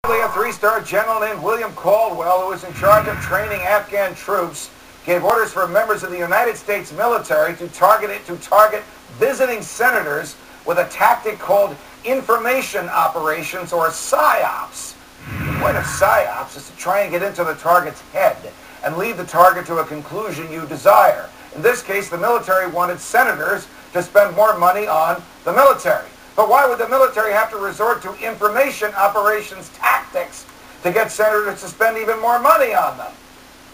A three-star general named William Caldwell, who was in charge of training Afghan troops, gave orders for members of the United States military to target visiting senators with a tactic called information operations, or PSYOPs. The point of PSYOPs is to try and get into the target's head and lead the target to a conclusion you desire. In this case, the military wanted senators to spend more money on the military. But why would the military have to resort to information operations tactics to get senators to spend even more money on them?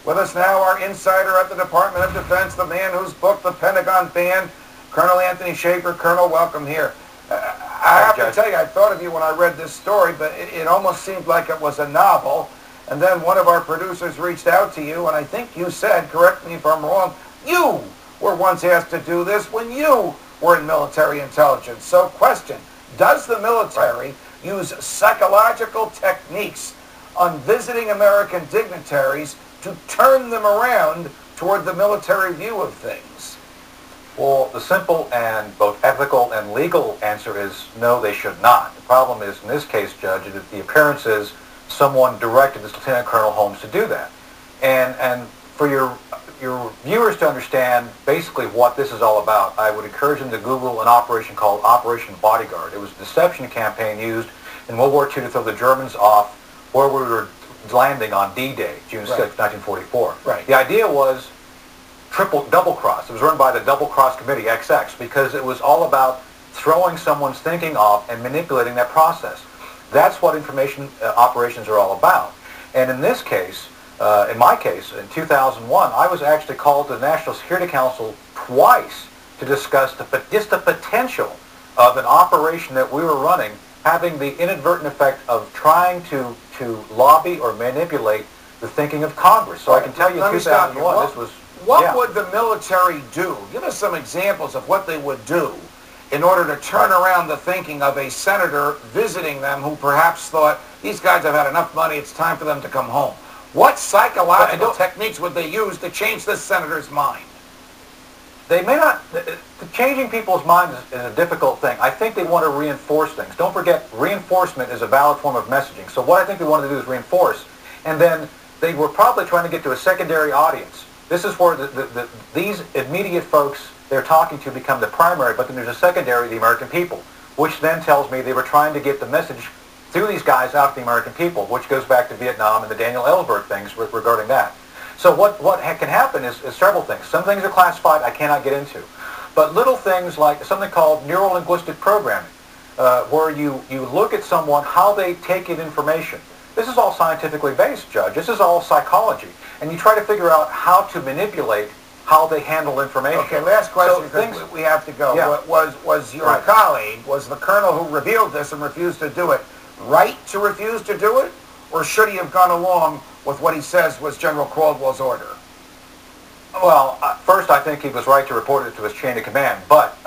With us now, our insider at the Department of Defense, the man whose book the Pentagon banned, Colonel Anthony Shaffer. Colonel, welcome here. I have to tell you, I thought of you when I read this story, but it almost seemed like it was a novel. And then one of our producers reached out to you, and I think you said, correct me if I'm wrong, you were once asked to do this when you were in military intelligence. So question, does the military use psychological techniques on visiting American dignitaries to turn them around toward the military view of things? Well, the simple and both ethical and legal answer is no, they should not. The problem is, in this case, Judge, that the appearance is someone directed this Lieutenant Colonel Holmes to do that. And for your viewers to understand basically what this is all about, I would encourage them to Google an operation called Operation Bodyguard. It was a deception campaign used in World War II to throw the Germans off where we were landing on D-Day, June 6, 1944. Right. The idea was double cross. It was run by the Double Cross Committee, XX, because it was all about throwing someone's thinking off and manipulating that process. That's what information operations are all about. And in this case, in my case, in 2001, I was actually called to the National Security Council twice to discuss just the potential of an operation that we were running having the inadvertent effect of trying to lobby or manipulate the thinking of Congress. So I can tell you in 2001, this was... What would the military do? Give us some examples of what they would do in order to turn around the thinking of a senator visiting them who perhaps thought, these guys have had enough money, it's time for them to come home. What psychological techniques would they use to change this senator's mind? They may not... Changing people's minds is a difficult thing. I think they want to reinforce things. Don't forget, reinforcement is a valid form of messaging. So what I think they wanted to do is reinforce. And then they were probably trying to get to a secondary audience. This is where these immediate folks they're talking to become the primary, but then there's a secondary, the American people, which then tells me they were trying to get the message through these guys out to the American people, which goes back to Vietnam and the Daniel Ellsberg things regarding that. So what can happen is several things. Some things are classified I cannot get into. But little things like something called neuro-linguistic programming, where you look at someone, how they take in information. This is all scientifically based, Judge. This is all psychology. And you try to figure out how to manipulate how they handle information. Okay, last question, because we have to go. Yeah. Was your colleague, was the colonel who revealed this and refused to do it, right to refuse to do it? Or should he have gone along with what he says was General Caldwell's order? Well, first I think he was right to report it to his chain of command. But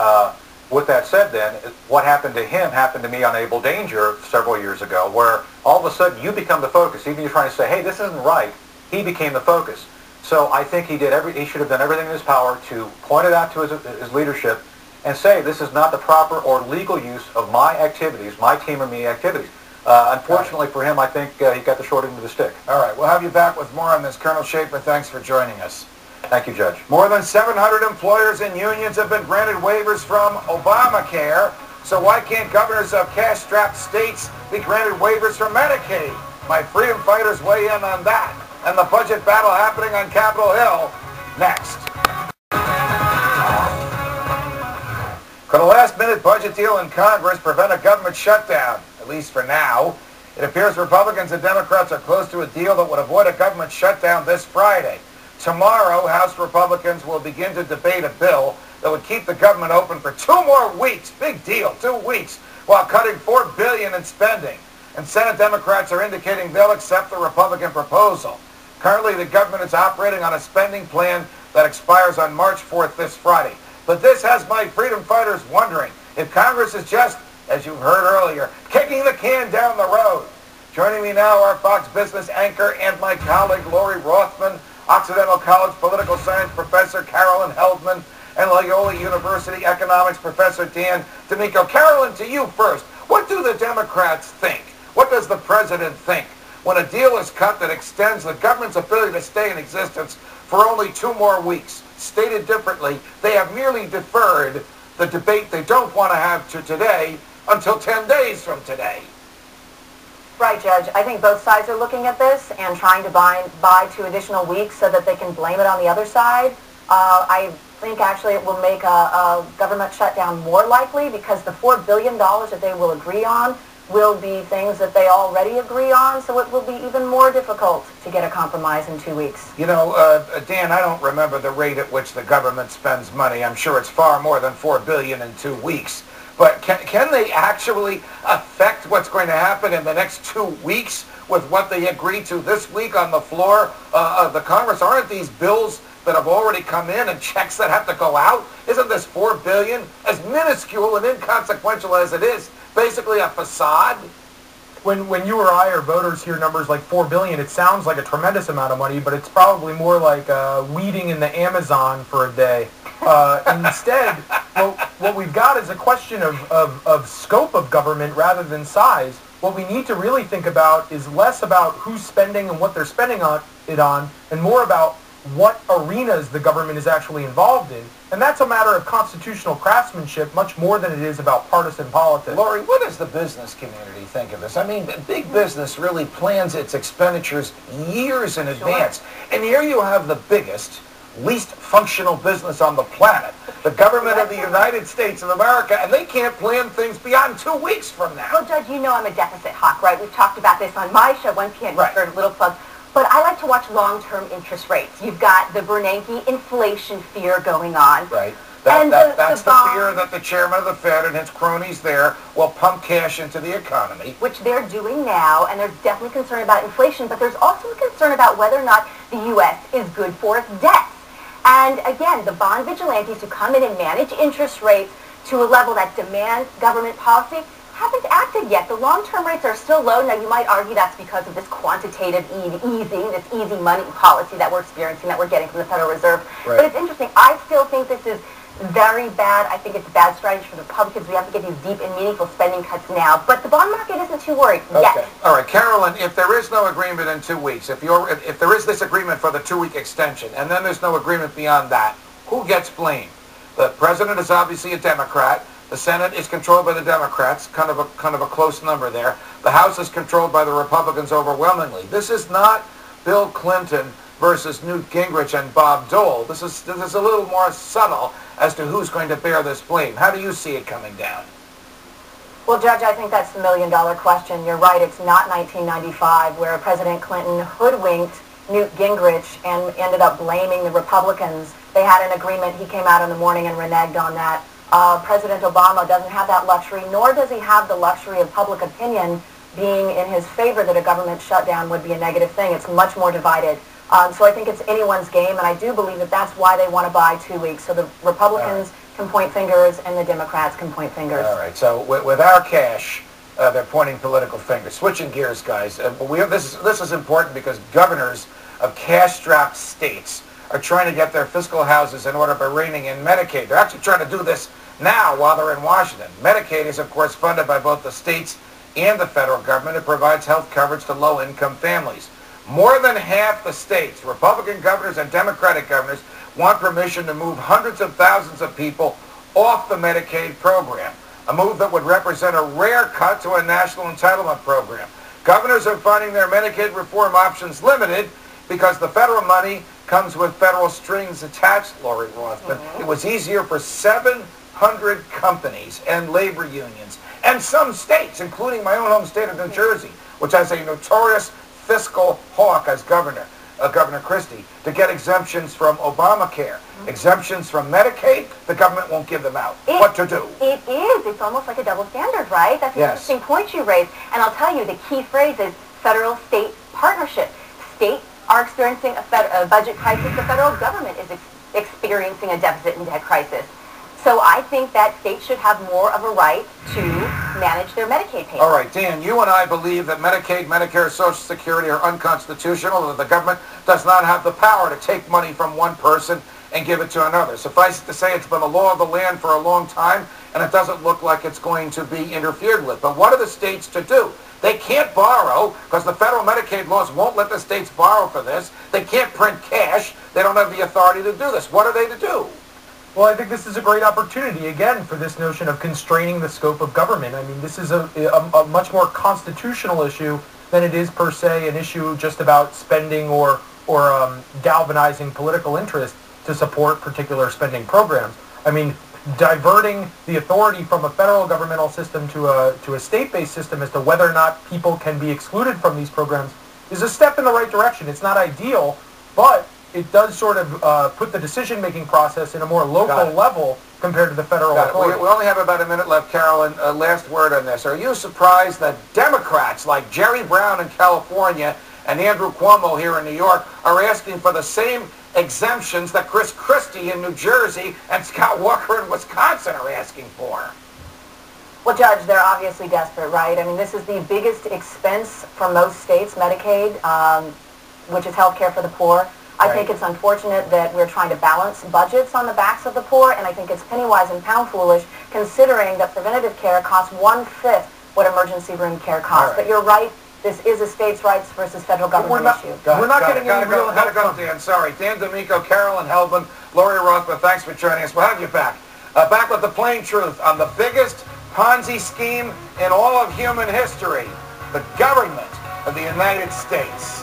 with that said then, what happened to him happened to me on Able Danger several years ago, where all of a sudden you become the focus. Even you're trying to say, hey, this isn't right, he became the focus. So I think he should have done everything in his power to point it out to his leadership and say this is not the proper or legal use of my activities, my team or me activities. Unfortunately for him, I think he got the short end of the stick. All right, we'll have you back with more on this. Colonel Shaffer, thanks for joining us. Thank you, Judge. More than 700 employers and unions have been granted waivers from Obamacare. So why can't governors of cash-strapped states be granted waivers from Medicaid? My freedom fighters weigh in on that. And the budget battle happening on Capitol Hill next. Could a last-minute budget deal in Congress prevent a government shutdown? At least for now. It appears Republicans and Democrats are close to a deal that would avoid a government shutdown this Friday. Tomorrow, House Republicans will begin to debate a bill that would keep the government open for 2 more weeks. Big deal, 2 weeks, while cutting $4 billion in spending. And Senate Democrats are indicating they'll accept the Republican proposal. Currently, the government is operating on a spending plan that expires on March 4th, this Friday. But this has my freedom fighters wondering if Congress is just, as you heard earlier, kicking the can down the road. Joining me now, our Fox Business anchor and my colleague, Lori Rothman, Occidental College political science professor Carolyn Heldman, and Loyola University economics professor Dan D'Amico. Carolyn, to you first. What do the Democrats think? What does the president think when a deal is cut that extends the government's ability to stay in existence for only 2 more weeks? Stated differently, they have merely deferred the debate they don't want to have to today until 10 days from today. Right, Judge. I think both sides are looking at this and trying to buy 2 additional weeks so that they can blame it on the other side. I think actually it will make a government shutdown more likely because the $4 billion that they will agree on will be things that they already agree on, so it will be even more difficult to get a compromise in 2 weeks. You know, Dan, I don't remember the rate at which the government spends money. I'm sure it's far more than $4 billion in 2 weeks. But can they actually affect what's going to happen in the next 2 weeks with what they agreed to this week on the floor of the Congress? Aren't these bills that have already come in and checks that have to go out? Isn't this $4 billion, as minuscule and inconsequential as it is, basically a facade? When you or I or voters hear numbers like $4 billion, it sounds like a tremendous amount of money, but it's probably more like weeding in the Amazon for a day. Instead, what we've got is a question of scope of government rather than size. What we need to really think about is less about who's spending and what they're spending it on, and more about what arenas the government is actually involved in. And that's a matter of constitutional craftsmanship much more than it is about partisan politics. Lori, what does the business community think of this? I mean, big business really plans its expenditures years in advance. And here you have the biggest, least functional business on the planet, the government of the United States of America, and they can't plan things beyond 2 weeks from now. Well, Judge, you know I'm a deficit hawk, right? We've talked about this on my show, 1 p.m. Right. For a little plug. But I like to watch long-term interest rates. You've got the Bernanke inflation fear going on. Right. That's the fear that the chairman of the Fed and his cronies there will pump cash into the economy. Which they're doing now, and there's definitely concern about inflation, but there's also a concern about whether or not the U.S. is good for its debts. And again, the bond vigilantes who come in and manage interest rates to a level that demand government policy haven't acted yet. The long-term rates are still low. Now, you might argue that's because of this quantitative easing, this easy money policy that we're experiencing, that we're getting from the Federal Reserve. Right. But it's interesting. I still think this is very bad. I think it's a bad strategy for the Republicans. We have to get these deep and meaningful spending cuts now. But the bond market isn't too worried yet. All right, Carolyn, if there is no agreement in 2 weeks, if there is this agreement for the 2-week extension, and then there's no agreement beyond that, who gets blamed? The president is obviously a Democrat. The Senate is controlled by the Democrats, kind of a close number there. The House is controlled by the Republicans overwhelmingly. This is not Bill Clinton versus Newt Gingrich and Bob Dole. This is a little more subtle as to who's going to bear this blame. How do you see it coming down? Well, Judge, I think that's the million-dollar question. You're right. It's not 1995 where President Clinton hoodwinked Newt Gingrich and ended up blaming the Republicans. They had an agreement. He came out in the morning and reneged on that. President Obama doesn't have that luxury, nor does he have the luxury of public opinion being in his favor that a government shutdown would be a negative thing. It's much more divided. So I think it's anyone's game, and I do believe that that's why they want to buy 2 weeks, so the Republicans can point fingers and the Democrats can point fingers. All right, so with our cash, they're pointing political fingers. Switching gears, guys, this is important because governors of cash-strapped states are trying to get their fiscal houses in order by reining in Medicaid. They're actually trying to do this now while they're in Washington. Medicaid is, of course, funded by both the states and the federal government. It provides health coverage to low-income families. More than half the states, Republican governors and Democratic governors, want permission to move hundreds of thousands of people off the Medicaid program, a move that would represent a rare cut to a national entitlement program. Governors are finding their Medicaid reform options limited because the federal money comes with federal strings attached, Lori Rothman. It was easier for 700 companies and labor unions and some states, including my own home state of New Jersey, which has a notorious fiscal hawk as governor, Governor Christie, to get exemptions from Obamacare. Exemptions from Medicaid, the government won't give them out. What to do? It is. It's almost like a double standard, right? That's an interesting point you raised. And I'll tell you, the key phrase is federal-state partnership. States are experiencing a budget crisis. The federal government is experiencing a deficit and debt crisis. So I think that states should have more of a right to manage their Medicaid payments. All right, Dan, you and I believe that Medicaid, Medicare, Social Security are unconstitutional, that the government does not have the power to take money from one person and give it to another. Suffice it to say, it's been the law of the land for a long time, and it doesn't look like it's going to be interfered with. But what are the states to do? They can't borrow because the federal Medicaid laws won't let the states borrow for this. They can't print cash. They don't have the authority to do this. What are they to do? Well, I think this is a great opportunity, again, for this notion of constraining the scope of government. I mean, this is a much more constitutional issue than it is, per se, an issue just about spending or galvanizing political interest to support particular spending programs. I mean, diverting the authority from a federal governmental system to a state-based system as to whether or not people can be excluded from these programs is a step in the right direction. It's not ideal, but it does sort of put the decision-making process in a more local level compared to the federal authority. We only have about a minute left, Carolyn. Last word on this. Are you surprised that Democrats like Jerry Brown in California and Andrew Cuomo here in New York are asking for the same exemptions that Chris Christie in New Jersey and Scott Walker in Wisconsin are asking for? Well, Judge, they're obviously desperate, right? I mean, this is the biggest expense for most states, Medicaid, which is health care for the poor. I think it's unfortunate that we're trying to balance budgets on the backs of the poor, and I think it's penny-wise and pound-foolish, considering that preventative care costs 1/5 what emergency room care costs. But you're right, this is a states' rights versus federal government issue. We're not getting any real help from Dan. Sorry. Dan D'Amico, Carolyn Helband, Lori Rothman, thanks for joining us. We'll have you back. Back with the plain truth on the biggest Ponzi scheme in all of human history, the government of the United States.